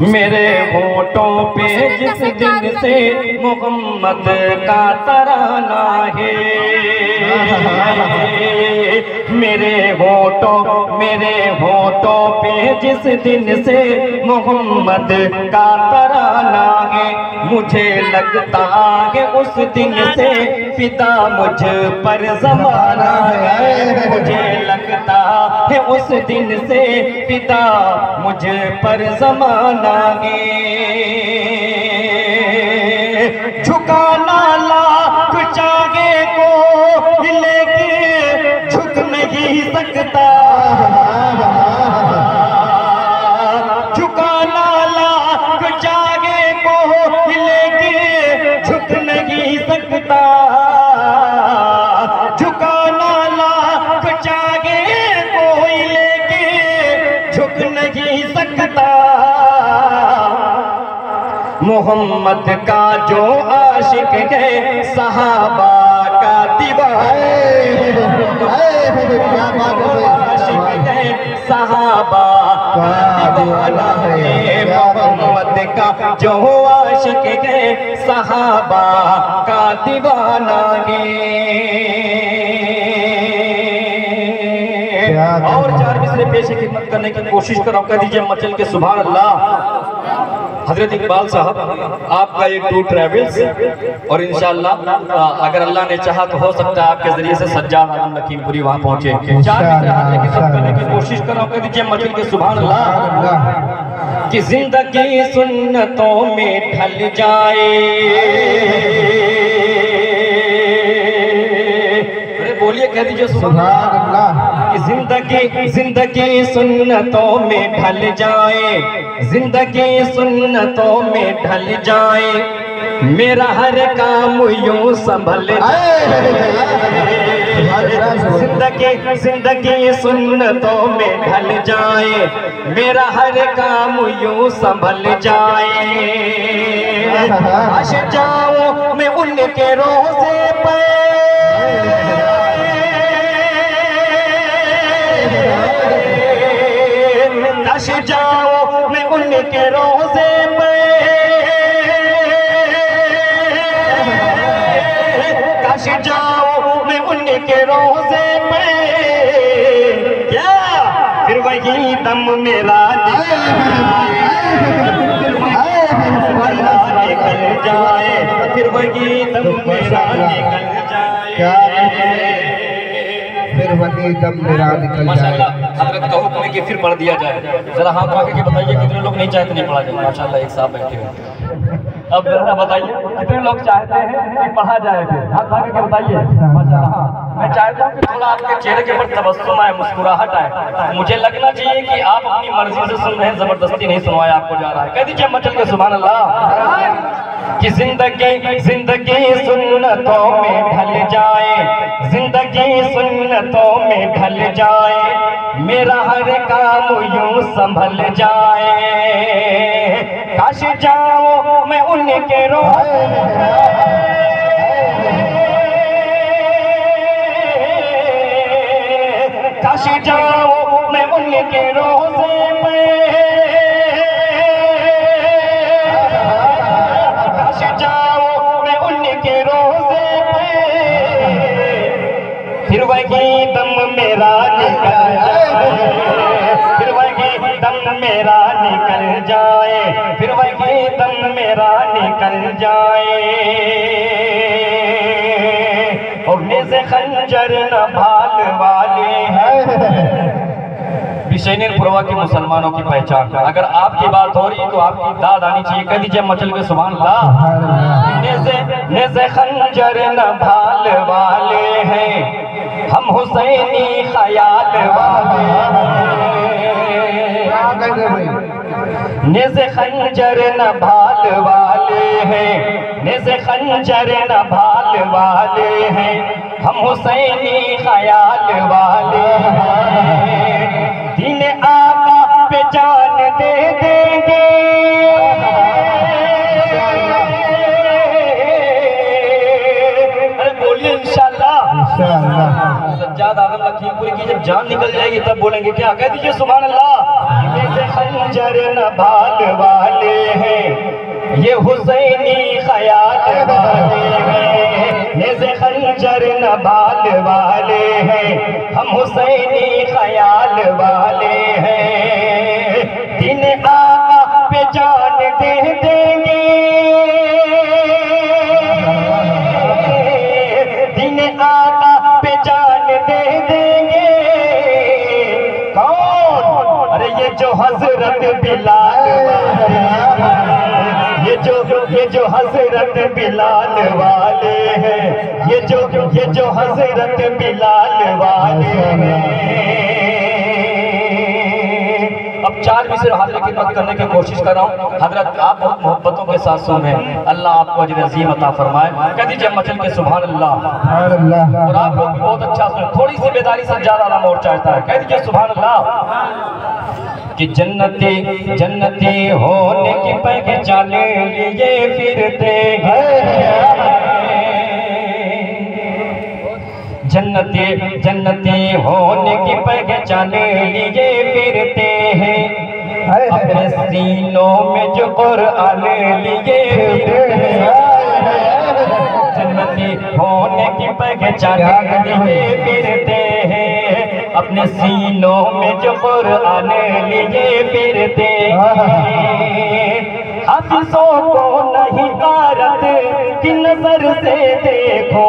मेरे होठों पे जिस दिन से मोहम्मद का तराना है, मेरे होठों पे जिस दिन से मोहम्मद का तराना है, मुझे लगता है उस दिन से फिदा मुझ पर ज़माना है, मुझे लगता है उस दिन से फिदा मुझ पर ज़माना है। झुकाना लाख चाहे को लेके झुक नहीं सकता, झुकाना लाख चाहे को लेके झुक नहीं सकता, झुकाना लाख चाहे कोई लेके झुक नहीं सकता। मोहम्मद का जो आशिक है सहाबा का दीवाना, आशिक है सहाबा का दीवाना है, मोहम्मद का जो आशिक है सहाबा का दीवाना है। और चार मिसरे पेश खिदमत करने की कोशिश करो, कर दीजिए मचल के सुभान अल्लाह। हजरत इकबाल साहब, आपका एक टूर ट्रैवल्स और इंशाअल्लाह अगर अल्लाह ने चाहा तो हो सकता है आपके जरिए से सज्जाद आलम लखीमपुरी वहां पहुंचे। चार करने की कोशिश करो, कर दीजिए मचल के सुभान अल्लाह। कि जिंदगी सुन्नतों में ढल जाए, बोलिए कह दीजिए सुभान अल्लाह। जिंदगी सुन्नतों में ढल जाए, जिंदगी सुन्नतों में ढल जाए, मेरा हर काम यूं संभल जिंदगी सुन्नतों में ढल जाए, मेरा हर काम यूं संभल जाए। आश जाऊं मैं उनके रोज़े पे, कश जाओ मैं उनके रोज़े पे, कश जाओ मैं उनके रोज़े पे, क्या फिर वही दम मेरा निकल जाए, फिर वही दम मेरा निकल जाए, फिर वही दम मेरा निकल जाए। हज़रत का हुक्म है कि फिर पढ़ दिया जाए। जरा हाथ उठा के बताइए कितने लोग नहीं चाहते नहीं पढ़ा जाए। माशाल्लाह एक साहब बैठे हुए। अब जरा बताइए कितने लोग चाहते हैं कि पढ़ा जाए, फिर हाथ उठा के बताइए। माशाल्लाह मैं चाहता हूँ कि थोड़ा आपके चेहरे के ऊपर तबस्सुम आए, मुस्कुराहट आए। मुझे लगना चाहिए कि आप अपनी मर्जी से सुन रहे हैं, जबरदस्ती नहीं सुनवाया आपको जा रहा है। कह दीजिए मचल के सुभान अल्लाह। कि जिंदगी सुन्नतों में ढल जाए, जिंदगी सुन्नतों में ढल जाए, मेरा हर काम यूं संभल जाए। काश जाओ मैं उनके रोज़े पे, काश जाओ मैं उनके रोज़े पे, काश जाओ मैं उनके रोज़े पे, फिर वही दम मेरा निकल जाए, फिर वही दम मेरा निकल जाए, फिर वही दम मेरा निकल जाए। और नेज़े खंजर न भाल वाले हैं, बिशैनपुरवा के मुसलमानों की पहचान। अगर आपकी बात हो रही है तो आपकी दाद आनी चाहिए। कह दीजिए मचल के सुभान अल्लाह। नेज़े खंजर न भाल वाले हैं, हम हुसैनी ख्याल वाले हैं। नेज़े खंजर न भाल वाले हैं, नेज़े खंजर न भाल वाले हैं, हम हुसैनी ख्याल वाले हैं। दीन आका पे जान दे देंगे, अरे बोलिए इंशाअल्लाह। सज्जाद आलम लखीमपुरी की जब जान निकल जाएगी तब बोलेंगे क्या? कह दीजिए सुभान अल्लाह। जैसे खंजर नभाल वाले हैं ये हुसैनी ख्याल वाले हैं, जैसे खंजर नभाल वाले हैं हम हुसैनी ख्याल वाले हैं। दिन आका पे जान दे देंगे, दिन आका पे जान दे देंगे। कौन? अरे ये जो हजरत बिलाल वाले, ये जो हजरत बिलाल वाले हैं, ये जो हजरत बिलाल वाले हैं। अब 4 मिसर हाजिर खिदमत करने की कोशिश कर रहा हूँ। हजरत आप बहुत मोहब्बतों के साथ सुने, अल्लाह आपको अजर अज़ीम अता फरमाए। कह दीजिए मचल के सुभान अल्लाह। और आप लोग भी बहुत अच्छा सुने, थोड़ी सी बेदारी से ज्यादा आराम और चाहता है। कह दीजिए सुभान अल्लाह। कि जन्नती जन्नती होने की पहचान लिए फिरते हैं, जन्नती जन्नती होने की पहचान लिए फिरते हैं, अपने सीनों में जो कुरान लिए फिरते हैं, जन्नती होने की पहचान लिए फिरते हैं, अपने सीनों में जो कुरान लिए फिरते हैं। हाफिज़ों को नहीं कारत की नजर से देखो।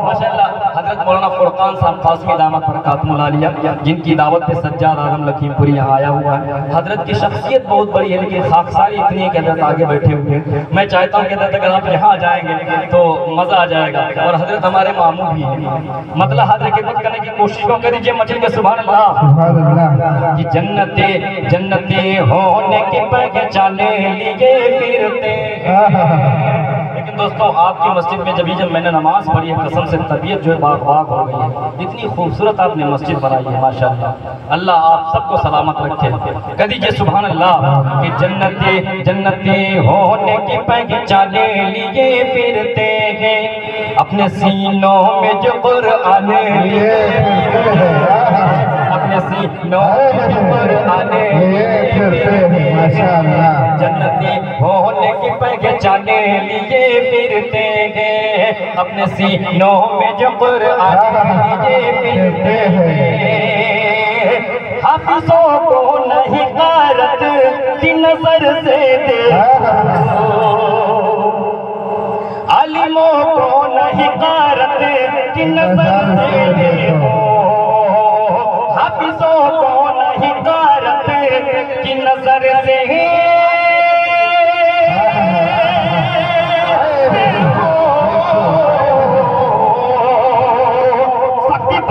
माशाअल्लाह हजरत मौलाना फुरकान साहब कासमी दामत बरकातुहुल आलिया, जिनकी दावत पे सज्जाद आजम लखीमपुरी यहाँ आया हुआ है। हजरत की शख्सियत बहुत बड़ी है, लेकिन खाकसारी इतनी है कि हजरत आगे बैठे हुए हैं। मैं चाहता हूँ कि हजरत अगर आप यहाँ आ जाएंगे तो मजा आ जाएगा। और हजरत हमारे मामू भी हैं, मतलब हजरत खिदमत करने की कोशिश को कर दीजिए मचल के सुभान अल्लाह। कि जन्नते जन्नते होने की पहचान लिए फिरते। लेकिन दोस्तों आपकी मस्जिद में जब मैंने नमाज पढ़ी है, कसम से तबीयत जो है बाग बाग हो गई है। इतनी खूबसूरत आपने मस्जिद बनाई है माशाअल्लाह। अल्लाह आप सबको सलामत रखे। कह दीजिए सुभान अल्लाह। कि जन्नते जन्नते होने की पहचान लिए फिरते हैं, अपने सीनों में जो कुरान लिए, अपने सीनों में जो कुरान लिए माशाअल्लाह। जन्नती होने की पहचान लिए फिरते हैं, अपने सीनों में जो कुरान लिए फिरते हैं। हाफिज़ों को नहीं कारत की नजर से देखो, आलिमों को नहीं कारत की नजर से देखो, हाफिज़ों को नहीं कारत की नजर से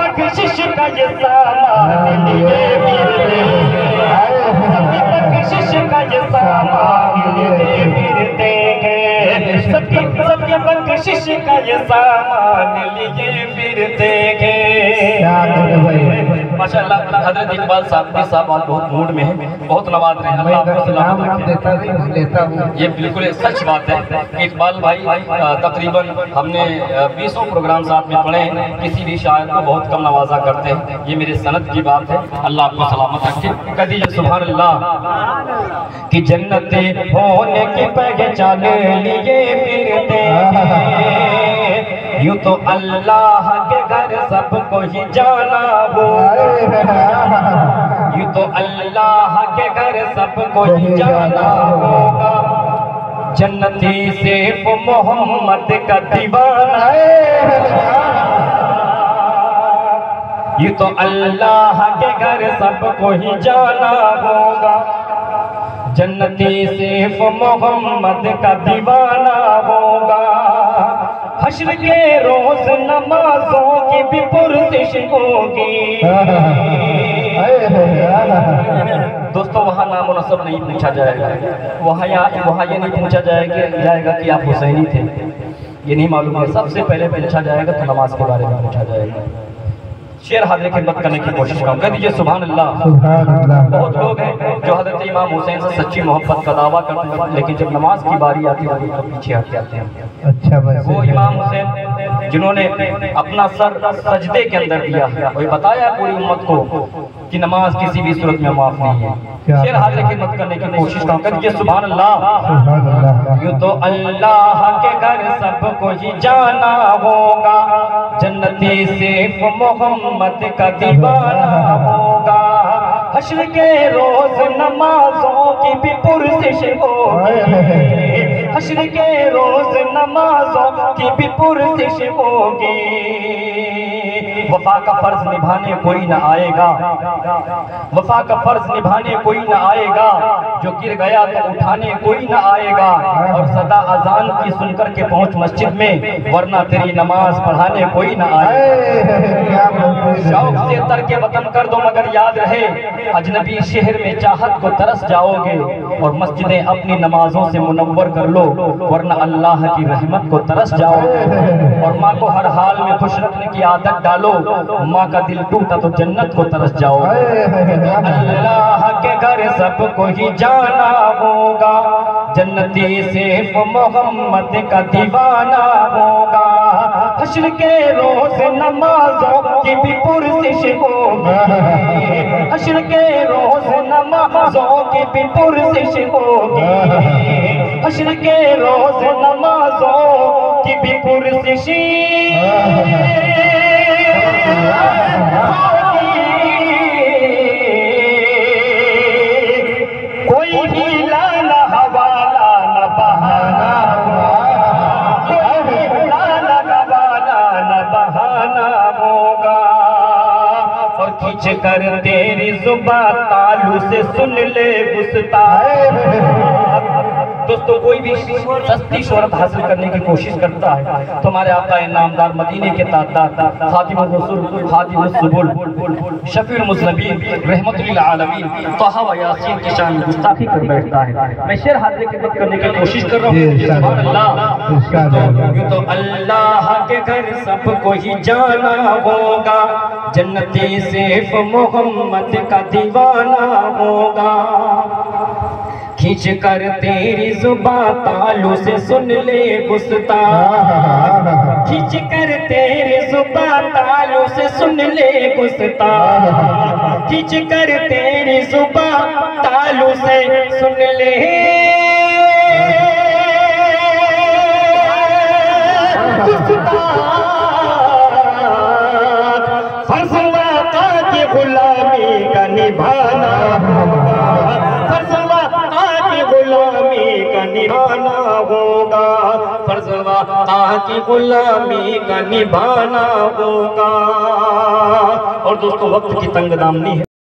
बख्शिश का ये सामान लिए फिरते हैं, बख्शिश का ये सामान लिए फिरते हैं, सबकी बख्शिश का ये सामान लिए फिरते हैं। माशाअल्लाह हजरत इकबाल साहब आज बहुत मूड में है, बहुत नवाज रहे हैं। अल्लाह आपको सलामत रखे। ये बिल्कुल सच बात है कि इकबाल भाई तकरीबन हमने 20 प्रोग्राम साथ में पढ़े हैं, किसी भी शायर को बहुत कम नवाजा करते हैं। ये मेरी सनत की बात है। अल्लाह आपको सलामत रखे। कह दीजिए सुभान अल्लाह। कि जन्नती होने की पहचान लिए फिरते हैं, यूं तो अल्लाह के घर सबको ही जाना हो, यूं तो अल्लाह के घर सबको ही जाना होगा, जन्नती सिर्फ मोहम्मद का दीवाना है। यूं तो अल्लाह के घर सबको ही जाना होगा, जन्नती सिर्फ मोहम्मद का दीवाना होगा। हश्र के रोज नमाजों की भी पुरसिश होगी। दोस्तों वहाँ नाम नसब नहीं पूछा जाएगा, वहाँ ये नहीं पूछा जाएगा कि आप हुसैनी थे, ये नहीं मालूम है। सबसे पहले पूछा जाएगा तो नमाज के बारे में पूछा जाएगा। शेर हाजिर खिदमत करने की कोशिश करूँ। कह दीजिए सुभान अल्लाह। बहुत लोग हैं जो हजरत इमाम हुसैन से सच्ची मोहब्बत का दावा करते हैं, लेकिन जब नमाज की बारी आती है तो पीछे हट जाते हैं। अच्छा, वो इमाम हुसैन जिन्होंने अपना सर सजदे के अंदर दिया, वही बताया पूरी उम्मत को कि नमाज किसी भी सूरत में माफ नहीं है। शेर हाजिर खिदमत करने की कोशिश करिए। सुभान अल्लाह। यूं तो अल्लाह के घर सबको ही जाना होगा, जन्नती सिर्फ मोहम्मद का दीवाना होगा। हश्र के रोज नमाजों की भी पुरसिश होगी, हश्र के रोज नमाजों की भी पुरसिश होगी। वफा का फर्ज निभाने कोई ना आएगा, वफा का फर्ज निभाने कोई ना आएगा, जो गिर गया तो उठाने कोई ना आएगा। और सदा अजान की सुनकर के पहुंच मस्जिद में, वरना तेरी नमाज पढ़ाने कोई ना आएगा। शौक से तरके वतन कर दो मगर याद रहे, अजनबी शहर में चाहत को तरस जाओगे। और मस्जिदें अपनी नमाजों से मुनव्वर कर लो, वरना अल्लाह की रहमत को तरस जाओगे। और माँ को हर हाल में खुश रखने की आदत डालो, माँ का दिल टूटा तो जन्नत को तरस जाओगे। अल्लाह के घर सबको ही जाना होगा, जन्नती सिर्फ मोहम्मद का दीवाना होगा। हश्र के रोज नमाजों की भी पुरसिश होगी, हश्र के रोज नमाजों की भी पुरसिश होगी, हश्र के रोज नमाजों की भी पुरसिश कोई हीला न हवाला न बहाना, कोई हीला न हवाला न बहाना होगा। और खींच कर तेरी जुबान तालू से सुन ले गुस्ताख। दोस्तों कोई भी सस्ती शोहरत हासिल करने की कोशिश करता है तो हमारे आका नामदार मदीने के ताजदार खातिमुर रसूल खातिमुस सुबुल शफीउल मुज़नबीन रहमतुल आलमीन तहा व यासीन की शान में गुस्ताखी कर बैठता है। मैं शेर हाजिर खिदमत करने की कोशिश कर रहा हूँ। सुभान अल्लाह। यूं तो अल्लाह के घर सबको ही जाना होगा, जन्नती सिर्फ मोहम्मद का दीवाना होगा। खींच कर तेरी जुबान तालू से सुन ले गुस्ताख, खींच कर तेरी जुबान तालू से सुन ले गुस्ताख, खींच कर तेरी जुबान तालू से सुन ले गुस्ताख। फर्ज वाक़ा की गुलामी का निभाना, फर्ज गुलामी का निभाना होगा, फर्ज वाक़ा की गुलामी का निभाना होगा। और दोस्तों वक्त की तंगदामनी है।